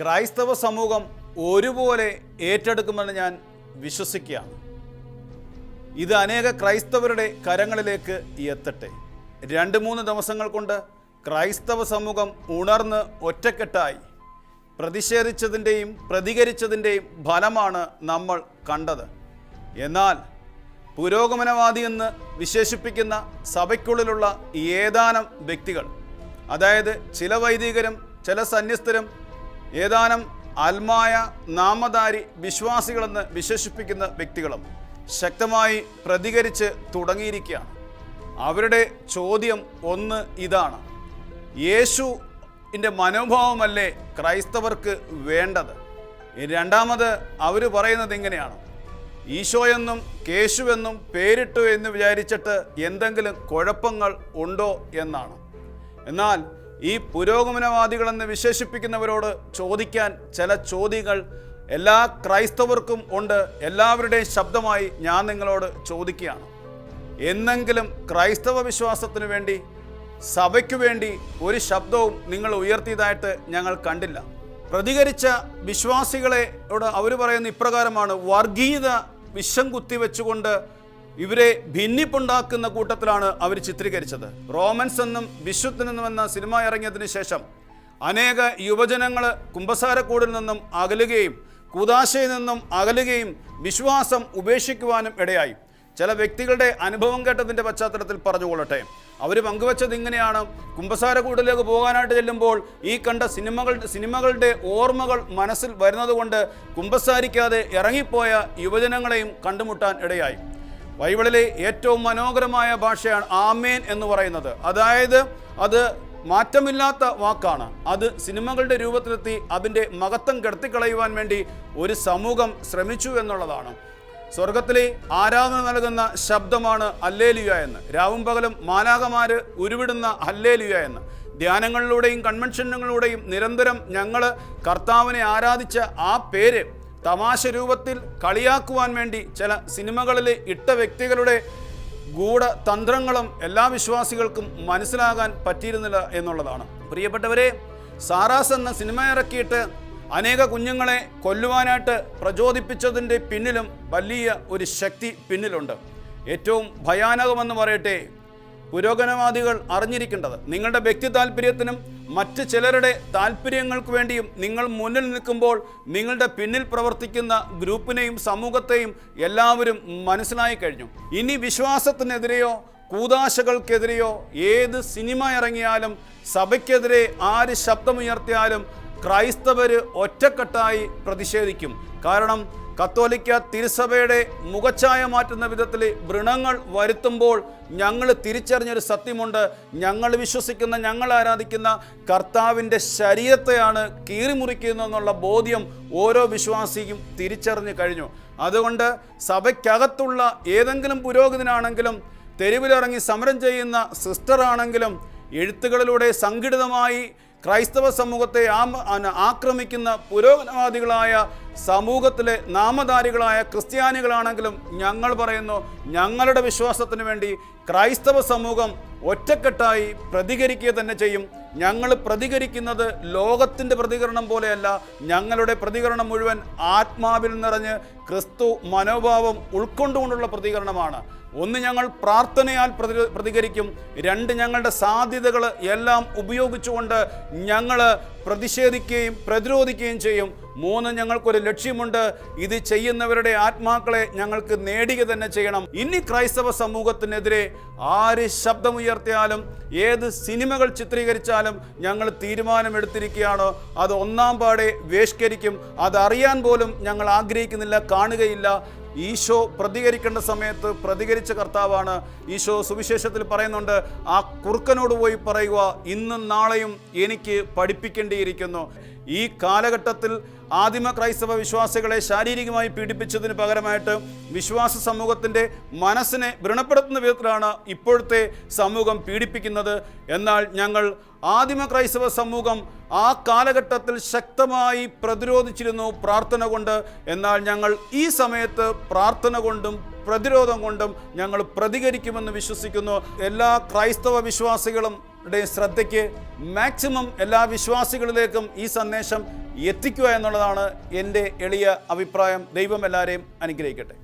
ക്രൈസ്തവ സമൂഹം ഒരുപോലെ ഏറ്റെടുക്കുമെന്ന് ഞാൻ വിശ്വസിക്കുകയാണ്. ഇത് അനേക ക്രൈസ്തവരുടെ കരങ്ങളിലേക്ക് എത്തട്ടെ. 2-3 ദിവസങ്ങൾ കൊണ്ട് ക്രൈസ്തവ സമൂഹം ഉണർന്ന് ഒറ്റക്കെട്ടായി പ്രതിഷേധിച്ചതിൻ്റെയും പ്രതികരിച്ചതിൻ്റെയും ഫലമാണ് നമ്മൾ കണ്ടത്. എന്നാൽ പുരോഗമനവാദി എന്ന് വിശേഷിപ്പിക്കുന്ന സഭയ്ക്കുള്ളിലുള്ള ഏതാനും വ്യക്തികൾ, അതായത് ചില വൈദികരും ചില സന്യസ്തരും ഏതാനും ആത്മായ നാമധാരി വിശ്വാസികളെന്ന് വിശേഷിപ്പിക്കുന്ന വ്യക്തികളും ശക്തമായി പ്രതികരിച്ച് തുടങ്ങിയിരിക്കുകയാണ്. അവരുടെ ചോദ്യം ഒന്ന് ഇതാണ്: യേശുവിൻ്റെ മനോഭാവമല്ലേ ക്രൈസ്തവർക്ക് വേണ്ടത്? രണ്ടാമത് അവർ പറയുന്നത് ഇങ്ങനെയാണ്: ഈശോയെന്നും കേശുവെന്നും പേരിട്ടു എന്ന് വിചാരിച്ചിട്ട് എന്തെങ്കിലും കുഴപ്പങ്ങൾ ഉണ്ടോ എന്നാണ്. എന്നാൽ ഈ പുരോഗമനവാദികളെന്ന് വിശേഷിപ്പിക്കുന്നവരോട് ചോദിക്കാൻ ചില ചോദ്യങ്ങൾ എല്ലാ ക്രൈസ്തവർക്കും ഉണ്ട്. എല്ലാവരുടെയും ശബ്ദമായി ഞാൻ നിങ്ങളോട് ചോദിക്കുകയാണ്. എന്നെങ്കിലും ക്രൈസ്തവ വിശ്വാസത്തിന് വേണ്ടി, സഭയ്ക്കു വേണ്ടി ഒരു ശബ്ദവും നിങ്ങൾ ഉയർത്തിയതായിട്ട് ഞങ്ങൾ കണ്ടില്ല. പ്രതികരിച്ച വിശ്വാസികളോട് അവർ പറയുന്ന ഇപ്രകാരമാണ്: വർഗീയത വിഷം കുത്തിവെച്ചുകൊണ്ട് ഇവരെ ഭിന്നിപ്പുണ്ടാക്കുന്ന കൂട്ടത്തിലാണ് അവർ ചിത്രീകരിച്ചത്. റോമൻസ് എന്നും വിശുദ്ധനെന്നും എന്ന സിനിമ ഇറങ്ങിയതിന് ശേഷം അനേക യുവജനങ്ങൾ കുമ്പസാരക്കൂടിൽ നിന്നും അകലുകയും കൂദാശയിൽ നിന്നും അകലുകയും വിശ്വാസം ഉപേക്ഷിക്കുവാനും ഇടയായി. ചില വ്യക്തികളുടെ അനുഭവം കേട്ടതിൻ്റെ പശ്ചാത്തലത്തിൽ പറഞ്ഞുകൊള്ളട്ടെ. അവർ പങ്കുവച്ചത് ഇങ്ങനെയാണ്: കുമ്പസാരക്കൂടിലേക്ക് പോകാനായിട്ട് ചെല്ലുമ്പോൾ ഈ കണ്ട സിനിമകളുടെ ഓർമ്മകൾ മനസ്സിൽ വരുന്നത് കൊണ്ട് കുമ്പസാരിക്കാതെ ഇറങ്ങിപ്പോയ യുവജനങ്ങളെയും കണ്ടുമുട്ടാൻ ഇടയായി. ബൈബിളിലെ ഏറ്റവും മനോഹരമായ ഭാഷയാണ് ആമേൻ എന്ന് പറയുന്നത്. അതായത് അത് മാറ്റമില്ലാത്ത വാക്കാണ്. അത് സിനിമകളുടെ രൂപത്തിലെത്തി അതിൻ്റെ മഹത്വം കെടുത്തിക്കളയുവാൻ വേണ്ടി ഒരു സമൂഹം ശ്രമിച്ചു എന്നുള്ളതാണ്. സ്വർഗത്തിലെ ആരാധന നൽകുന്ന ശബ്ദമാണ് ഹല്ലേലൂയ എന്ന്. രാവും പകലും മാലാഖമാര് ഉരുവിടുന്ന ഹല്ലേലൂയ എന്ന്. ധ്യാനങ്ങളിലൂടെയും കൺവെൻഷനുകളിലൂടെയും നിരന്തരം ഞങ്ങൾ കർത്താവിനെ ആരാധിച്ച ആ പേര് തമാശ രൂപത്തിൽ കളിയാക്കുവാൻ വേണ്ടി ചില സിനിമകളിൽ ഇട്ട വ്യക്തികളുടെ ഗൂഢതന്ത്രങ്ങളും എല്ലാ വിശ്വാസികൾക്കും മനസ്സിലാകാൻ പറ്റിയിരുന്നില്ല എന്നുള്ളതാണ്. പ്രിയപ്പെട്ടവരെ, സാറാസ് എന്ന സിനിമ ഇറക്കിയിട്ട് അനേക കുഞ്ഞുങ്ങളെ കൊല്ലുവാനായിട്ട് പ്രചോദിപ്പിച്ചതിൻ്റെ പിന്നിലും വലിയ ഒരു ശക്തി പിന്നിലുണ്ട്. ഏറ്റവും ഭയാനകമെന്ന് പറയട്ടെ, പുരോഗമനവാദികൾ അറിഞ്ഞിരിക്കേണ്ടത്, നിങ്ങളുടെ വ്യക്തി താല്പര്യത്തിനും മറ്റ് ചിലരുടെ താല്പര്യങ്ങൾക്ക് വേണ്ടിയും നിങ്ങൾ മുന്നിൽ നിൽക്കുമ്പോൾ നിങ്ങളുടെ പിന്നിൽ പ്രവർത്തിക്കുന്ന ഗ്രൂപ്പിനെയും സമൂഹത്തെയും എല്ലാവരും മനസ്സിലായി കഴിഞ്ഞു. ഇനി വിശ്വാസത്തിനെതിരെയോ കൂദാശകൾക്കെതിരെയോ ഏത് സിനിമ ഇറങ്ങിയാലും, സഭയ്ക്കെതിരെ ആര് ശബ്ദമുയർത്തിയാലും ക്രൈസ്തവർ ഒറ്റക്കെട്ടായി പ്രതിഷേധിക്കും. കാരണം കത്തോലിക്ക തിരുസഭയുടെ മുഖച്ഛായ മാറ്റുന്ന വിധത്തിൽ വ്രണങ്ങൾ വരുത്തുമ്പോൾ ഞങ്ങൾ തിരിച്ചറിഞ്ഞൊരു സത്യമുണ്ട്: ഞങ്ങൾ വിശ്വസിക്കുന്ന, ഞങ്ങൾ ആരാധിക്കുന്ന കർത്താവിൻ്റെ ശരീരത്തെയാണ് കീറിമുറിക്കുന്നതെന്നുള്ള ബോധ്യം ഓരോ വിശ്വാസിയും തിരിച്ചറിഞ്ഞു കഴിഞ്ഞു. അതുകൊണ്ട് സഭയ്ക്കകത്തുള്ള ഏതെങ്കിലും പുരോഹിതനാണെങ്കിലും, തെരുവിലിറങ്ങി സമരം ചെയ്യുന്ന സിസ്റ്ററാണെങ്കിലും, എഴുത്തുകളിലൂടെ സംഘടിതമായി ക്രൈസ്തവ സമൂഹത്തെ ആക്രമിക്കുന്ന പുരോഗമനവാദികളായ സമൂഹത്തിലെ നാമധാരികളായ ക്രിസ്ത്യാനികളാണെങ്കിലും, ഞങ്ങൾ പറയുന്നു, ഞങ്ങളുടെ വിശ്വാസത്തിന് വേണ്ടി ക്രൈസ്തവ സമൂഹം ഒറ്റക്കെട്ടായി പ്രതികരിക്കുക തന്നെ ചെയ്യും. ഞങ്ങൾ പ്രതികരിക്കുന്നത് ലോകത്തിൻ്റെ പ്രതികരണം പോലെയല്ല. ഞങ്ങളുടെ പ്രതികരണം മുഴുവൻ ആത്മാവിൽ നിറഞ്ഞ് ക്രിസ്തു മനോഭാവം ഉൾക്കൊണ്ടുകൊണ്ടുള്ള പ്രതികരണമാണ്. ഒന്ന്, ഞങ്ങൾ പ്രാർത്ഥനയാൽ പ്രതികരിക്കും. 2, ഞങ്ങളുടെ സാധ്യതകൾ എല്ലാം ഉപയോഗിച്ചുകൊണ്ട് ഞങ്ങൾ പ്രതിഷേധിക്കുകയും പ്രതിരോധിക്കുകയും ചെയ്യും. 3, ഞങ്ങൾക്കൊരു ലക്ഷ്യമുണ്ട്: ഇത് ചെയ്യുന്നവരുടെ ആത്മാക്കളെ ഞങ്ങൾക്ക് നേടുക തന്നെ ചെയ്യണം. ഇനി ക്രൈസ്തവ സമൂഹത്തിനെതിരെ ആര് ശബ്ദമുയർത്തിയാലും, ഏത് സിനിമകൾ ചിത്രീകരിച്ചാലും ഞങ്ങൾ തീരുമാനമെടുത്തിരിക്കുകയാണ്. അത് ഒന്നാം പാടെ ബഹിഷ്കരിക്കും. അതറിയാൻ പോലും ഞങ്ങൾ ആഗ്രഹിക്കുന്നില്ല, കാണുകയില്ല. ഈശോ പ്രതികരിക്കേണ്ട സമയത്ത് പ്രതികരിച്ച കർത്താവാണ്. ഈശോ സുവിശേഷത്തിൽ പറയുന്നുണ്ട്: ആ കുറുക്കനോട് പോയി പറയുക, ഇന്നും നാളെയും എനിക്ക് പഠിപ്പിക്കേണ്ടിയിരിക്കുന്നു. ഈ കാലഘട്ടത്തിൽ ആദിമ ക്രൈസ്തവ വിശ്വാസികളെ ശാരീരികമായി പീഡിപ്പിച്ചതിന് പകരമായിട്ട് വിശ്വാസ സമൂഹത്തിൻ്റെ മനസ്സിനെ വ്രണപ്പെടുത്തുന്ന വിധത്തിലാണ് ഇപ്പോഴത്തെ സമൂഹം പീഡിപ്പിക്കുന്നത്. എന്നാൽ ഞങ്ങൾ ആദിമ ക്രൈസ്തവ സമൂഹം ആ കാലഘട്ടത്തിൽ ശക്തമായി പ്രതിരോധിച്ചിരുന്നു പ്രാർത്ഥന കൊണ്ട്. എന്നാൽ ഞങ്ങൾ ഈ സമയത്ത് പ്രാർത്ഥന കൊണ്ടും പ്രതിരോധം കൊണ്ടും ഞങ്ങൾ പ്രതികരിക്കുമെന്ന് വിശ്വസിക്കുന്നു. എല്ലാ ക്രൈസ്തവ വിശ്വാസികളും എല്ലാവരുടെയും ശ്രദ്ധയ്ക്ക് മാക്സിമം എല്ലാ വിശ്വാസികളിലേക്കും ഈ സന്ദേശം എത്തിക്കുക എന്നുള്ളതാണ് എൻ്റെ എളിയ അഭിപ്രായം. ദൈവം എല്ലാവരെയും അനുഗ്രഹിക്കട്ടെ.